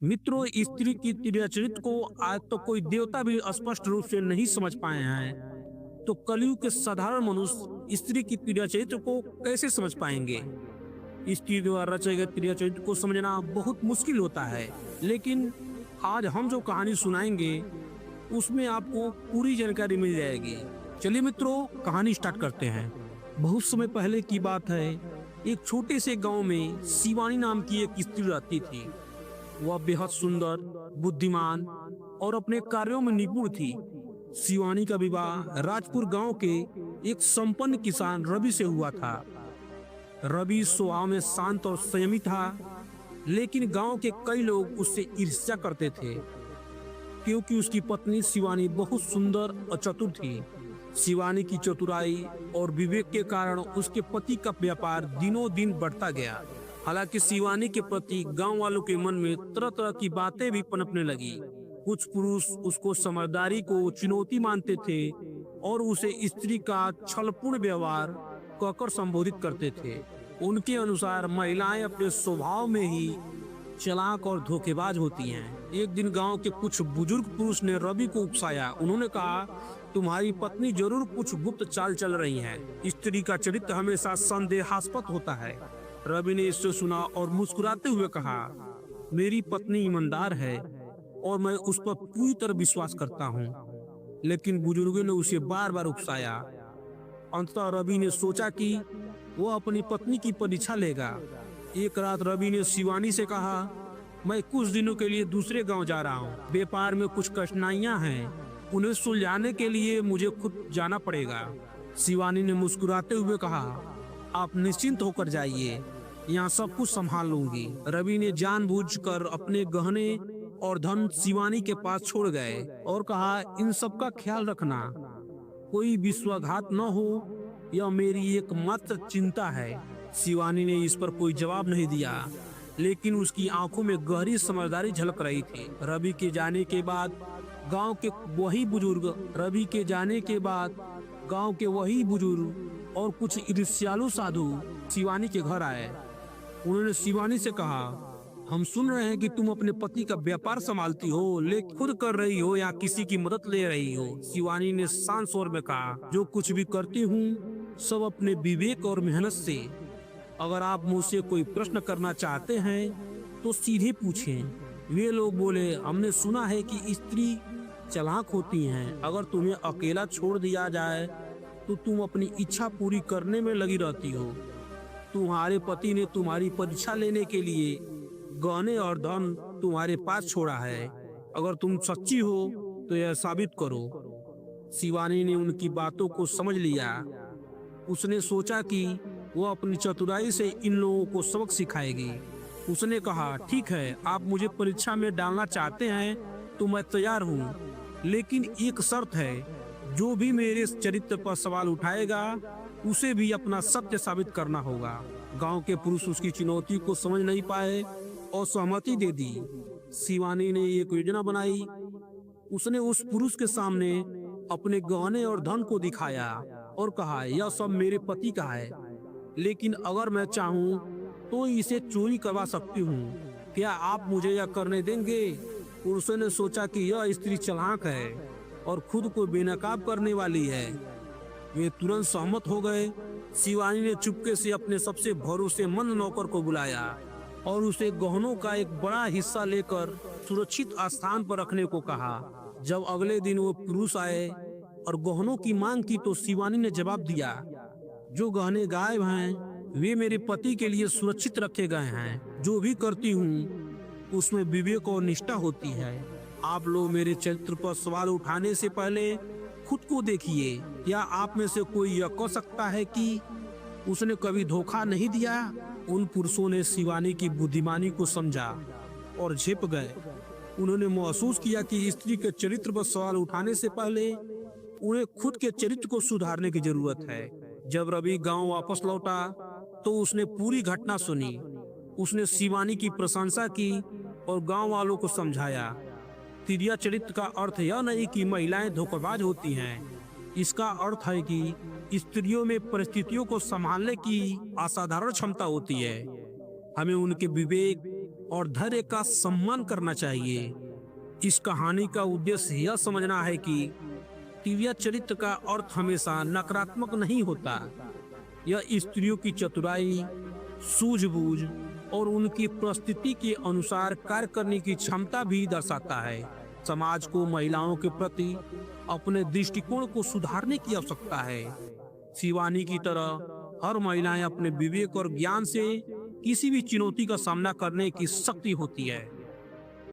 मित्रों, स्त्री की क्रियाचरित्र को आज तक तो कोई देवता भी स्पष्ट रूप से नहीं समझ पाए हैं, तो कलयुग के साधारण मनुष्य स्त्री की क्रियाचरित्र को कैसे समझ पाएंगे। स्त्री द्वारा रचे गए क्रियाचरित्र को समझना बहुत मुश्किल होता है, लेकिन आज हम जो कहानी सुनाएंगे उसमें आपको पूरी जानकारी मिल जाएगी। चलिए मित्रों, कहानी स्टार्ट करते हैं। बहुत समय पहले की बात है। एक छोटे से गांव में शिवानी नाम की एक स्त्री रहती थी। वह बेहद सुंदर, बुद्धिमान और अपने कार्यों में निपुण थी। शिवानी का विवाह राजपुर गांव के एक संपन्न किसान रवि से हुआ था। रवि स्वभाव में शांत और संयमी था, लेकिन गांव के कई लोग उससे ईर्ष्या करते थे, क्योंकि उसकी पत्नी शिवानी बहुत सुंदर और चतुर थी। शिवानी की चतुराई और विवेक के कारण उसके पति का व्यापार दिनों दिन बढ़ता गया। हालांकि शिवानी के प्रति गांव वालों के मन में तरह तरह की बातें भी पनपने लगी। कुछ पुरुष उसको समझदारी को चुनौती मानते थे और उसे स्त्री का छलपूर्ण व्यवहार कहकर संबोधित करते थे। उनके अनुसार महिलाएं अपने स्वभाव में ही चालाक और धोखेबाज होती हैं। एक दिन गांव के कुछ बुजुर्ग पुरुष ने रवि को उकसाया। उन्होंने कहा, तुम्हारी पत्नी जरूर कुछ गुप्त चाल चल रही है। स्त्री का चरित्र हमेशा संदेहास्पद होता है। रवि ने इससे सुना और मुस्कुराते हुए कहा, मेरी पत्नी ईमानदार है और मैं उस पर पूरी तरह विश्वास करता हूँ। लेकिन बुजुर्गों ने उसे बार बार उकसाया। अंततः रवि ने सोचा कि वह अपनी पत्नी की परीक्षा लेगा। एक रात रवि ने शिवानी से कहा, मैं कुछ दिनों के लिए दूसरे गांव जा रहा हूँ। व्यापार में कुछ कठिनाइयां हैं, उन्हें सुलझाने के लिए मुझे खुद जाना पड़ेगा। शिवानी ने मुस्कुराते हुए कहा, आप निश्चिंत होकर जाइए, यहाँ सब कुछ संभाल लूंगी। रवि ने जानबूझकर अपने गहने और धन शिवानी के पास छोड़ गए और कहा, इन सब का ख्याल रखना, कोई विश्वासघात न हो, यह मेरी एकमात्र चिंता है। शिवानी ने इस पर कोई जवाब नहीं दिया, लेकिन उसकी आंखों में गहरी समझदारी झलक रही थी। रवि के जाने के बाद गांव के वही बुजुर्ग और कुछ ईर्ष्यालु साधु शिवानी के घर आए। उन्होंने शिवानी से कहा, हम सुन रहे हैं कि तुम अपने पति का व्यापार संभालती हो, लेकिन खुद कर रही हो या किसी की मदद ले रही हो। शिवानी ने शांत स्वर में कहा, जो कुछ भी करती हूँ सब अपने विवेक और मेहनत से। अगर आप मुझसे कोई प्रश्न करना चाहते हैं तो सीधे पूछें। वे लोग बोले, हमने सुना है कि स्त्री चालाक होती हैं। अगर तुम्हें अकेला छोड़ दिया जाए तो तुम अपनी इच्छा पूरी करने में लगी रहती हो। तुम्हारे पति ने तुम्हारी परीक्षा लेने के लिए गहने और धन तुम्हारे पास छोड़ा है। अगर तुम सच्ची हो तो यह साबित करो। शिवानी ने उनकी बातों को समझ लिया। उसने सोचा कि वह अपनी चतुराई से इन लोगों को सबक सिखाएगी। उसने कहा, ठीक है, आप मुझे परीक्षा में डालना चाहते हैं तो मैं तैयार हूँ, लेकिन एक शर्त है, जो भी मेरे चरित्र पर सवाल उठाएगा उसे भी अपना सत्य साबित करना होगा। गांव के पुरुष उसकी चुनौती को समझ नहीं पाए और सहमति दे दी। शिवानी ने एक योजना बनाई। उसने उस पुरुष के सामने अपने गहने और धन को दिखाया और कहा, यह सब मेरे पति का है, लेकिन अगर मैं चाहूँ तो इसे चोरी करवा सकती हूँ। क्या आप मुझे यह करने देंगे? पुरुषों ने सोचा कि यह स्त्री चालाक है और खुद को बेनकाब करने वाली है। वे तुरंत सहमत हो गए। शिवानी ने चुपके से अपने सबसे भरोसेमंद नौकर को बुलाया और उसे गहनों का एक बड़ा हिस्सा लेकर सुरक्षित स्थान पर रखने को कहा। जब अगले दिन वो पुरुष आए और गहनों की मांग की तो शिवानी ने जवाब दिया, जो गहने गायब हैं वे मेरे पति के लिए सुरक्षित रखे गए हैं। जो भी करती हूँ उसमें विवेक और निष्ठा होती है। आप लोग मेरे चरित्र पर सवाल उठाने से पहले खुद को देखिए। क्या आप में से कोई यह कह सकता है कि उसने कभी धोखा नहीं दिया? उन पुरुषों ने शिवानी की बुद्धिमानी को समझा और झेप गए। उन्होंने महसूस किया कि स्त्री के चरित्र पर सवाल उठाने से पहले उन्हें खुद के चरित्र को सुधारने की जरूरत है। जब रवि गांव वापस लौटा तो उसने पूरी घटना सुनी। उसने शिवानी की प्रशंसा की और गांव वालों को समझाया। क्रिया चरित्र का अर्थ यह नहीं कि महिलाएं धोखेबाज होती हैं। इसका अर्थ है कि स्त्रियों में परिस्थितियों को संभालने की असाधारण क्षमता होती है। हमें उनके विवेक और धैर्य का सम्मान करना चाहिए। इस कहानी का उद्देश्य यह समझना है कि दिव्या चरित्र का अर्थ हमेशा नकारात्मक नहीं होता। यह स्त्रियों की चतुराई, सूझबूझ और उनकी परिस्थिति के अनुसार कार्य करने की क्षमता भी दर्शाता है। समाज को महिलाओं के प्रति अपने दृष्टिकोण को सुधारने की आवश्यकता है। शिवानी की तरह हर महिलाएं अपने विवेक और ज्ञान से किसी भी चुनौती का सामना करने की शक्ति होती है।